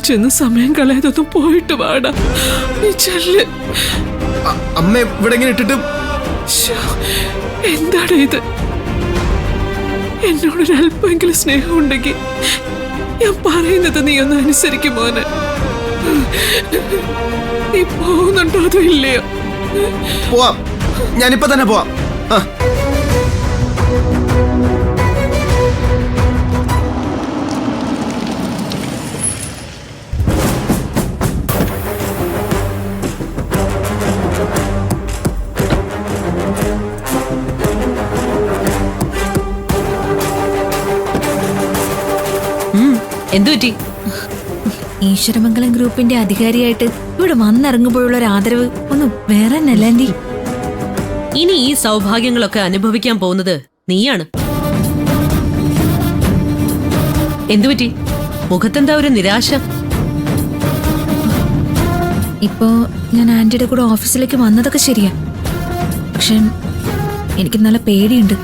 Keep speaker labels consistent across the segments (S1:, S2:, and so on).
S1: ചെന്ന് സമയം കളയാതൊന്നും പോയിട്ട് വാടാ. നീ ചെല്ല്.
S2: അമ്മ ഇവിടെ ഇങ്ങനെ ഇട്ടിട്ട്
S1: എന്താണ് ഇത്? എന്നോടൊരല്പമെങ്കിലും സ്നേഹമുണ്ടെങ്കിൽ ഞാൻ പറയുന്നത് നീ ഒന്ന് അനുസരിക്കും മോനെ. നീ പോകുന്നുണ്ടോ അതോ ഇല്ലയോ?
S2: പോവാം, ഞാനിപ്പോ തന്നെ പോവാം.
S3: എന്തുപറ്റി?
S4: ഈശ്വരമംഗലം ഗ്രൂപ്പിന്റെ അധികാരിയായിട്ട് ഇവിടെ വന്നിറങ്ങുമ്പോഴുള്ള ഒരു ആദരവ് ഒന്നും വേറെ തന്നെയല്ല ആന്റി.
S3: ഇനി ഈ സൗഭാഗ്യങ്ങളൊക്കെ അനുഭവിക്കാൻ പോകുന്നത് നീയാണ്. എന്തുപറ്റി? മുഖത്തെന്താ ഒരു നിരാശ?
S4: ഇപ്പോ ഞാൻ ആന്റിയുടെ കൂടെ ഓഫീസിലേക്ക് വന്നതൊക്കെ ശരിയാ, പക്ഷെ എനിക്ക് നല്ല പേടിയുണ്ട്.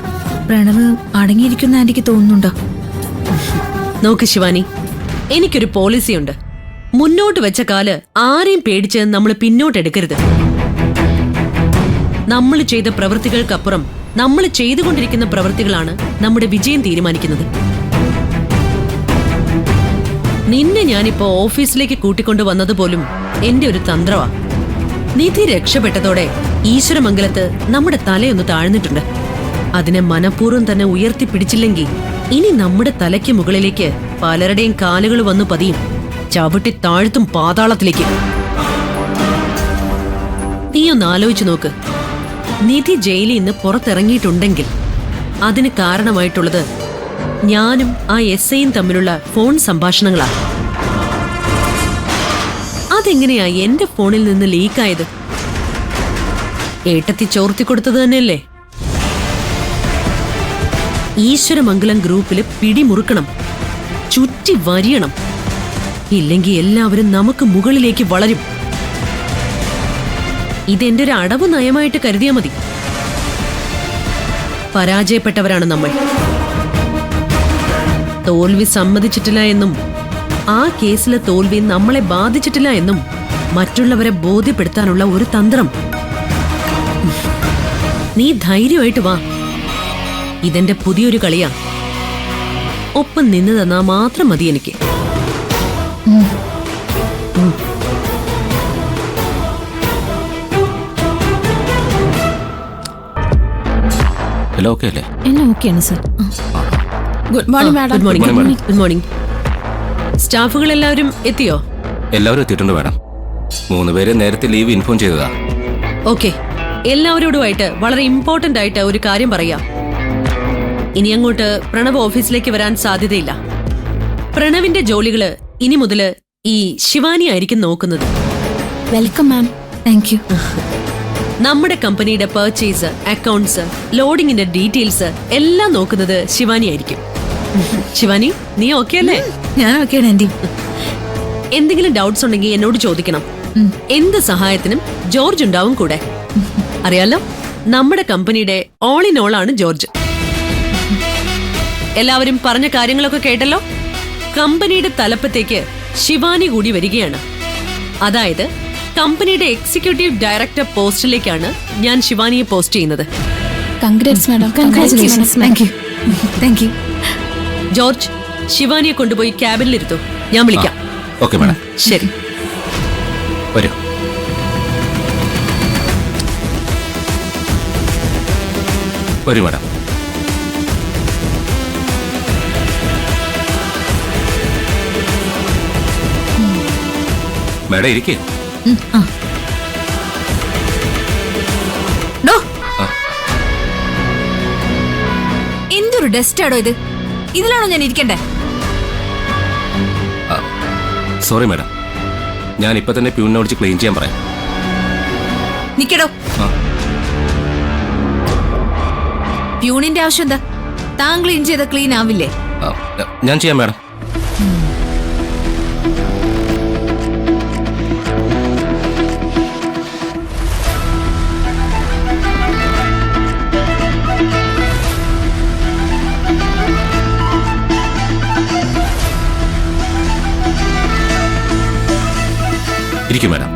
S4: പ്രണവ് അടങ്ങിയിരിക്കുന്ന ആന്റിക്ക് തോന്നുന്നുണ്ടോ?
S3: നോക്ക് ശിവാനി, എനിക്കൊരു പോളിസിയുണ്ട്. മുന്നോട്ട് വെച്ച കാല് ആരെയും പേടിച്ച് നമ്മൾ പിന്നോട്ടെടുക്കരുത്. നമ്മൾ ചെയ്ത പ്രവൃത്തികൾക്കപ്പുറം നമ്മൾ ചെയ്തുകൊണ്ടിരിക്കുന്ന പ്രവൃത്തികളാണ് നമ്മുടെ വിജയം തീരുമാനിക്കുന്നത്. നിന്നെ ഞാനിപ്പോ ഓഫീസിലേക്ക് കൂട്ടിക്കൊണ്ടു വന്നതുപോലും എന്റെ ഒരു തന്ത്രമാ. നിധി രക്ഷപ്പെട്ടതോടെ ഈശ്വരമംഗലത്ത് നമ്മുടെ തലയൊന്ന് താഴ്ന്നിട്ടുണ്ട്. അതിനെ മനഃപൂർവ്വം തന്നെ ഉയർത്തിപ്പിടിച്ചില്ലെങ്കിൽ ഇനി നമ്മുടെ തലയ്ക്ക് മുകളിലേക്ക് പലരുടെയും കാലുകൾ വന്നു പതിയും, ചവിട്ടി താഴ്ത്തും പാതാളത്തിലേക്ക്. നീ ഒന്ന് ആലോചിച്ചു നോക്ക്. നിധി ജയിലിൽ നിന്ന് പുറത്തിറങ്ങിയിട്ടുണ്ടെങ്കിൽ അതിന് കാരണമായിട്ടുള്ളത് ഞാനും ആ SIയും തമ്മിലുള്ള ഫോൺ സംഭാഷണങ്ങളാ. അതെങ്ങനെയാ എന്റെ ഫോണിൽ നിന്ന് ലീക്കായത്? ഏട്ടത്തി ചോർത്തിക്കൊടുത്തത് തന്നെയല്ലേ? ഈശ്വരമംഗലം ഗ്രൂപ്പില് പിടിമുറുക്കണം, ചുറ്റി വരിയണം. ഇല്ലെങ്കിൽ എല്ലാവരും നമുക്ക് മുകളിലേക്ക് വളരും. ഇതെന്റെ ഒരു അടവ് നയമായിട്ട് കരുതിയാ മതി. പരാജയപ്പെട്ടവരാണ് നമ്മൾ. തോൽവി സമ്മതിച്ചിട്ടില്ല എന്നും ആ കേസിലെ തോൽവി നമ്മളെ ബാധിച്ചിട്ടില്ല എന്നും മറ്റുള്ളവരെ ബോധ്യപ്പെടുത്താനുള്ള ഒരു തന്ത്രം. നീ ധൈര്യമായിട്ട് വാ. ഇതെന്റെ പുതിയൊരു കളിയാ. ഒപ്പം നിന്ന് തന്നാ മാത്രം മതി എനിക്ക്.
S4: എന്നെ ഓക്കെയാണ് sir.
S1: Good morning madam.
S3: Good morning. Good morning. സ്റ്റാഫുകൾ എല്ലാവരും എത്തിയോ?
S5: എല്ലാവരും എത്തിയിട്ടുണ്ട് മാഡം. 3 പേരെ നേരത്തെ ലീവ് ഇൻഫോം ചെയ്തതാ.
S3: ഓക്കെ, എല്ലാവരോടുമായിട്ട് വളരെ ഇമ്പോർട്ടന്റ് ആയിട്ട് ഒരു കാര്യം പറയാം. ഇനി അങ്ങോട്ട് പ്രണവ് ഓഫീസിലേക്ക് വരാൻ സാധ്യതയില്ല. പ്രണവിന്റെ ജോലികള് ഇനി മുതല് ഈ ശിവാനി ആയിരിക്കും നോക്കുന്നത്.
S4: Welcome ma'am. Thank you.
S3: നമ്മുടെ കമ്പനിയുടെ പർച്ചേസ്, അക്കൗണ്ട്സ്, ലോഡിങ്ങിന്റെ ഡീറ്റെയിൽസ് എല്ലാം നോക്കുന്നത് ശിവാനി ആയിരിക്കും. ശിവാനി, നീ ഓക്കെ അല്ലേ?
S4: ഞാൻ ഓക്കെയാണ് ആന്റി.
S3: എന്തെങ്കിലും ഡൗട്ട്സ് ഉണ്ടെങ്കിൽ എന്നോട് ചോദിക്കണം. എന്ത് സഹായത്തിനും ജോർജ് ഉണ്ടാവും കൂടെ. അറിയാലോ, നമ്മുടെ കമ്പനിയുടെ ഓൾ ഇൻ ഓൾ ആണ് ജോർജ്. എല്ലാവരും പറഞ്ഞ കാര്യങ്ങളൊക്കെ കേട്ടല്ലോ. കമ്പനിയുടെ തലപ്പത്തേക്ക് ശിവാനി കൂടി വരികയാണ്. അതായത് കമ്പനിയുടെ എക്സിക്യൂട്ടീവ് ഡയറക്ടർ പോസ്റ്റിലേക്കാണ് ഞാൻ ശിവാനിയെ പോസ്റ്റ് ചെയ്യുന്നത്.
S4: Congrats madam. Congratulations. Thank you.
S3: George, ശിവാനിയെ കൊണ്ടുപോയി ക്യാബിനിലിരുത്തു. ഞാൻ വിളിക്കാം.
S5: Okay madam.
S3: ശരി,
S5: വരൂ. വരൂ മാഡം. മാഡം ഇരിക്കേ.
S4: എന്തൊരു ഡസ്റ്റ് ആടോ ഇത്? ഇതിലാണോ ഞാൻ ഇരിക്കണ്ടേ?
S5: സോറി മാഡം, ഞാൻ ഇപ്പൊ തന്നെ പ്യൂണിനെ വിളിച്ച് ക്ലീൻ ചെയ്യാൻ പറയാം.
S4: നിക്കടോ. പ്യൂണിന്റെ ആവശ്യം എന്താ? താൻ ക്ലീൻ ചെയ്ത ക്ലീൻ ആവില്ലേ?
S5: ഞാൻ ചെയ്യാം മാഡം. ഇരിക്കും മാഡം.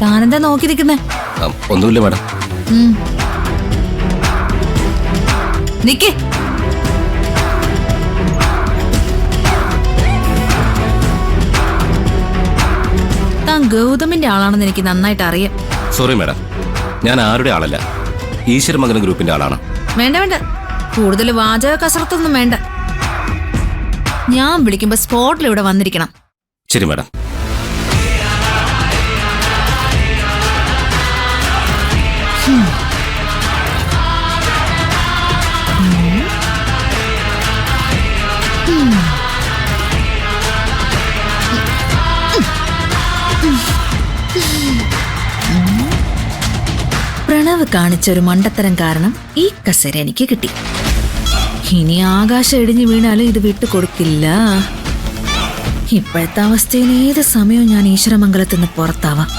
S4: താനെന്താ നോക്കി നിൽക്കുന്നേ?
S5: ഒന്നുമില്ല മാഡം.
S4: നിക്ക്. താൻ ഗൗതമിന്റെ ആളാണെന്ന് എനിക്ക് നന്നായിട്ട് അറിയാം.
S5: സോറി മാഡം, ഞാൻ ആരുടെ ആളല്ല, ഈശ്വരമംഗലം ഗ്രൂപ്പിന്റെ ആളാണ്.
S4: വേണ്ട വേണ്ട, കൂടുതൽ വാചക കസരത്തൊന്നും വേണ്ട. ഞാൻ വിളിക്കുമ്പോ സ്പോട്ടിൽ ഇവിടെ വന്നിരിക്കണം.
S5: ശരി മാഡം.
S4: പ്രണവ് കാണിച്ച ഒരു മണ്ടത്തരം കാരണം ഈ കസേര എനിക്ക് കിട്ടി. ഇനി ആകാശം ഇടിഞ്ഞു വീണാലും ഇത് വിട്ടുകൊടുക്കില്ല. ഇപ്പോഴത്തെ അവസ്ഥയിൽ ഏത് സമയവും ഞാൻ ഈശ്വരമംഗലത്ത് നിന്ന് പുറത്താവാം.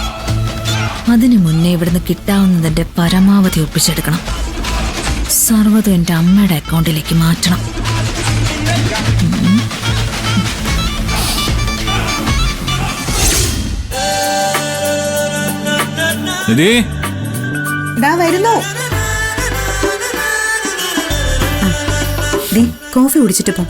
S4: അതിനു മുന്നേ ഇവിടുന്ന് കിട്ടാവുന്നതിന്റെ പരമാവധി ഒപ്പിച്ചെടുക്കണം. സർവ്വതും എൻ്റെ അമ്മയുടെ അക്കൗണ്ടിലേക്ക് മാറ്റണം.
S6: വരുന്നു. കോഫി കുടിച്ചിട്ട് പോ.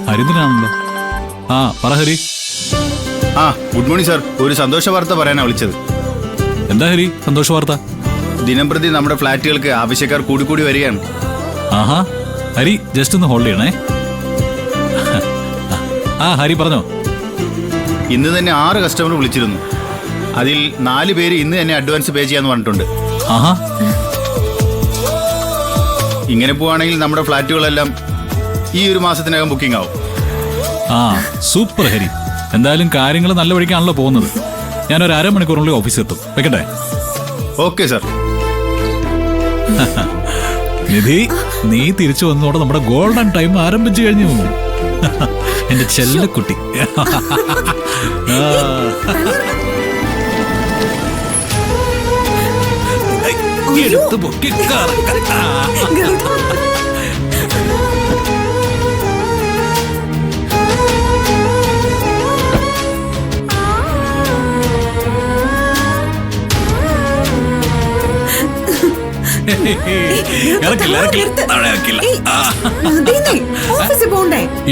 S7: ഹരിന്ദ്രനാണല്ലോ. പറ ഹരി.
S2: Good morning sir. ഒരു സന്തോഷ വാർത്ത പറയാനാ വിളിച്ചത്.
S7: എന്താ ഹരി സന്തോഷ വാർത്ത?
S2: ദിനംപ്രതി നമ്മുടെ ഫ്ലാറ്റുകൾക്ക് ആവശ്യക്കാർ കൂടി വരികയാണ്.
S7: ആഹാ, ഹരി ജസ്റ്റ് ഒന്ന് ഹോൾഡ് ചെയ്യണേ. ഹരി പറഞ്ഞോ.
S2: ഇന്ന് തന്നെ 6 കസ്റ്റമർ വിളിച്ചിരുന്നു. അതിൽ 4 പേര് ഇന്ന് തന്നെ അഡ്വാൻസ് പേ ചെയ്യാന്ന് പറഞ്ഞിട്ടുണ്ട്.
S7: ആഹാ,
S2: ഇങ്ങനെ പോവാണെങ്കിൽ നമ്മുടെ ഫ്ലാറ്റുകളെല്ലാം ഈ ഒരു മാസത്തിനകം ബുക്കിംഗ് ആവും.
S7: സൂപ്പർ ഹരി. എന്തായാലും കാര്യങ്ങൾ നല്ല വഴിക്കാണല്ലോ പോകുന്നത്. ഞാനൊരു അരമണിക്കൂറിനുള്ളിൽ ഓഫീസിൽ എത്തും. വെക്കട്ടെ?
S2: Okay sir.
S7: നിധി, നീ തിരിച്ചു വന്നതോടെ നമ്മുടെ ഗോൾഡൻ ടൈം ആരംഭിച്ചു കഴിഞ്ഞു. എന്റെ ചെല്ലക്കുട്ടി. എടുത്തു പൊക്കി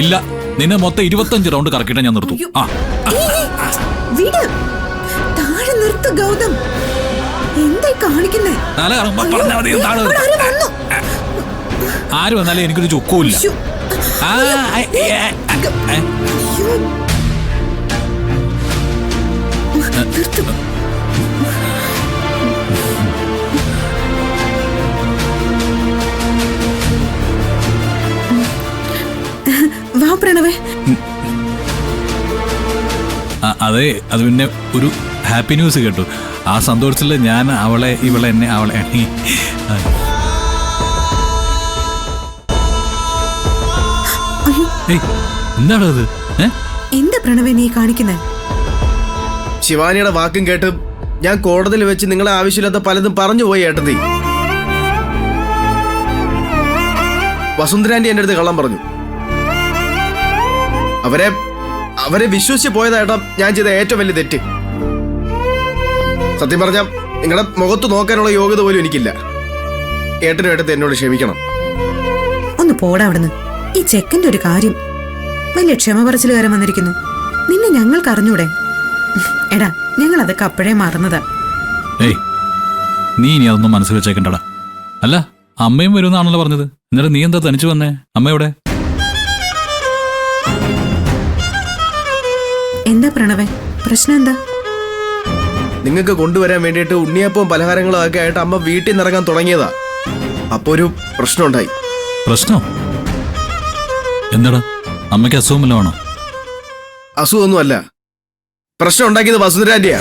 S7: ഇല്ല, നിന്നെ മൊത്തം 25 റൗണ്ട് കറക്കിട്ട് ഞാൻ നിർത്തും. ആര് വന്നാലേ എനിക്കൊരു ചുക്കുമില്ല.
S6: വാ പ്രണവേ.
S7: അതെ, അത് പിന്നെ ഒരു ഹാപ്പി ന്യൂസ് കേട്ടു. ആ സന്തോഷത്തില് ഞാൻ അവളെ എന്നെ എന്താണ് അത്?
S6: എന്താ പ്രണവേ നീ കാണിക്കുന്നേ?
S2: ശിവാനിയുടെ വാക്കും കേട്ട് ഞാൻ കോടതിയിൽ വെച്ച് നിങ്ങളെ ആവശ്യമില്ലാത്ത പലതും പറഞ്ഞു പോയി ഏട്ടത്തി. വസുന്ധരാന്റി എന്റെ അടുത്ത് കള്ളം പറഞ്ഞു. അവരെ വിശ്വസിച്ച് പോയതായിട്ടാ ഞാൻ ചെയ്ത ഏറ്റവും വലിയ തെറ്റ്. സത്യം പറഞ്ഞാൽ നിങ്ങളുടെ മുഖത്ത് നോക്കാനുള്ള യോഗ്യത പോലും എനിക്കില്ല. ഏട്ടനും ഏട്ടത്തെ എന്നോട് ക്ഷമിക്കണം.
S6: ഒന്ന് പോടാ അവിടുന്ന്. ഈ ചെക്കൻ്റെ ഒരു കാര്യം വലിയ ക്ഷമ പറച്ചിലുകാരൻ വന്നിരിക്കുന്നു. നിന്നെ ഞങ്ങൾക്ക് അറിഞ്ഞൂടെ? എടാ, ഞങ്ങൾ അതൊക്കെ അപ്പോഴേ മറന്നതാ.
S7: നീ ഇനി അതൊന്നും മനസ്സിൽ വെച്ചേക്കണ്ടടാ. അല്ല, അമ്മയും വരുമെന്നാണല്ലോ പറഞ്ഞത്. എന്നിട്ട് നീ എന്താ തനിച്ചു വന്നേ? അമ്മയോടെ?
S6: എന്താ പ്രണവേ, പ്രശ്നം എന്താ?
S2: നിങ്ങൾക്ക് കൊണ്ടുവരാൻ വേണ്ടിയിട്ട് ഉണ്ണിയപ്പവും പലഹാരങ്ങളും ഒക്കെ ആയിട്ട് അമ്മ വീട്ടിൽ നിന്ന് ഇറങ്ങാൻ തുടങ്ങിയതാ. അപ്പൊ ഒരു പ്രശ്നം ഉണ്ടായി.
S7: പ്രശ്നോ? എന്താടാ, അമ്മയ്ക്ക് അസുഖമില്ലാണോ?
S2: അസുഖമൊന്നുമല്ല, പ്രശ്നം ഉണ്ടാക്കിയത് വസുന്ധരാന്റിയാ.